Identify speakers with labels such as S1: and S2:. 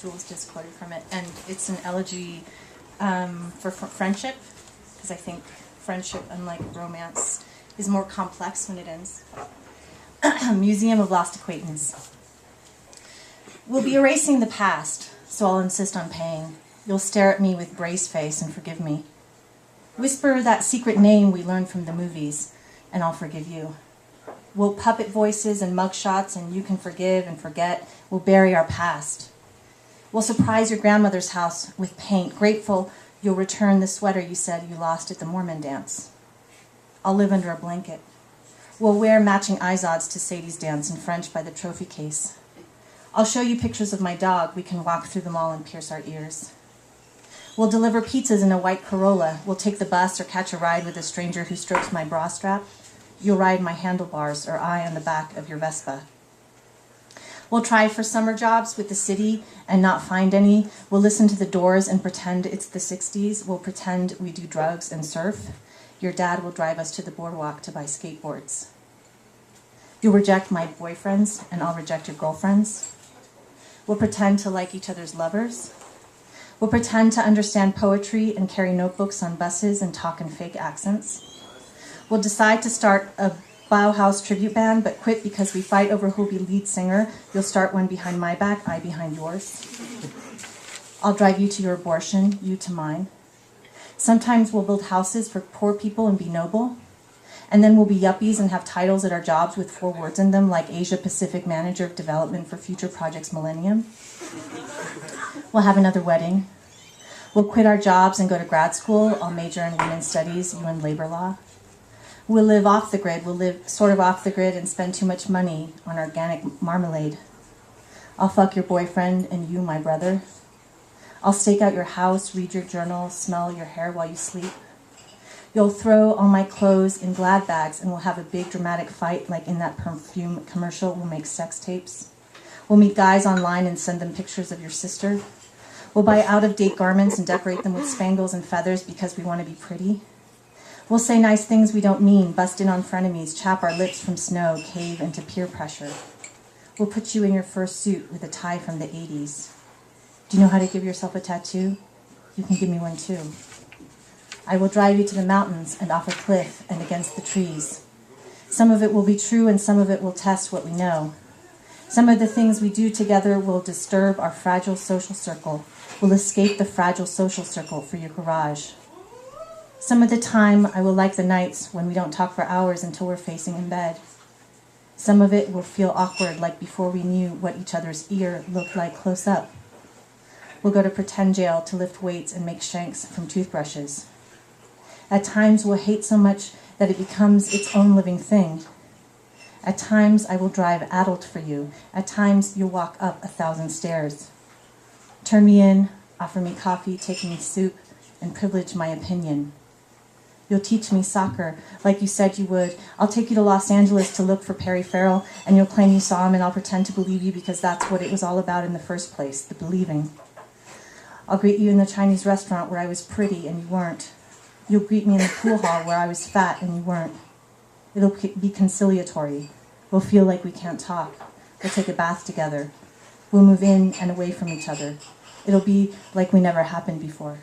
S1: Jules just quoted from it, and it's an elegy for friendship, because I think friendship, unlike romance, is more complex when it ends. Museum of Lost Acquaintance. We'll be erasing the past, so I'll insist on paying. You'll stare at me with brace face and forgive me. Whisper that secret name we learned from the movies, and I'll forgive you. We'll puppet voices and mugshots, and you can forgive and forget. We'll bury our past. We'll surprise your grandmother's house with paint, grateful you'll return the sweater you said you lost at the Mormon dance. I'll live under a blanket. We'll wear matching izods to Sadie's dance in French by the trophy case. I'll show you pictures of my dog. We can walk through them all and pierce our ears. We'll deliver pizzas in a white Corolla. We'll take the bus or catch a ride with a stranger who strokes my bra strap. You'll ride my handlebars or I on the back of your Vespa. We'll try for summer jobs with the city and not find any. We'll listen to the Doors and pretend it's the 60s. We'll pretend we do drugs and surf. Your dad will drive us to the boardwalk to buy skateboards. You'll reject my boyfriends and I'll reject your girlfriends. We'll pretend to like each other's lovers. We'll pretend to understand poetry and carry notebooks on buses and talk in fake accents. We'll decide to start a Bauhaus tribute band, but quit because we fight over who'll be lead singer. You'll start one behind my back, I behind yours. I'll drive you to your abortion, you to mine. Sometimes we'll build houses for poor people and be noble. And then we'll be yuppies and have titles at our jobs with 4 words in them, like Asia Pacific Manager of Development for Future Projects Millennium. We'll have another wedding. We'll quit our jobs and go to grad school. I'll major in women's studies, you in labor law. We'll live off the grid. We'll live sort of off the grid and spend too much money on organic marmalade. I'll fuck your boyfriend and you, my brother. I'll stake out your house, read your journal, smell your hair while you sleep. You'll throw all my clothes in Glad bags and we'll have a big dramatic fight like in that perfume commercial. We'll make sex tapes. We'll meet guys online and send them pictures of your sister. We'll buy out-of-date garments and decorate them with spangles and feathers because we want to be pretty. We'll say nice things we don't mean, bust in on frenemies, chap our lips from snow, cave into peer pressure. We'll put you in your first suit with a tie from the 80s. Do you know how to give yourself a tattoo? You can give me one too. I will drive you to the mountains and off a cliff and against the trees. Some of it will be true and some of it will test what we know. Some of the things we do together will disturb our fragile social circle, will escape the fragile social circle for your garage. Some of the time I will like the nights when we don't talk for hours until we're facing in bed. Some of it will feel awkward, like before we knew what each other's ear looked like close up. We'll go to pretend jail to lift weights and make shanks from toothbrushes. At times we'll hate so much that it becomes its own living thing. At times I will drive adult for you. At times you'll walk up 1,000 stairs. Turn me in, offer me coffee, take me soup, and privilege my opinion. You'll teach me soccer like you said you would. I'll take you to Los Angeles to look for Perry Farrell, and you'll claim you saw him, and I'll pretend to believe you because that's what it was all about in the first place, the believing. I'll greet you in the Chinese restaurant where I was pretty and you weren't. You'll greet me in the pool hall where I was fat and you weren't. It'll be conciliatory. We'll feel like we can't talk. We'll take a bath together. We'll move in and away from each other. It'll be like we never happened before.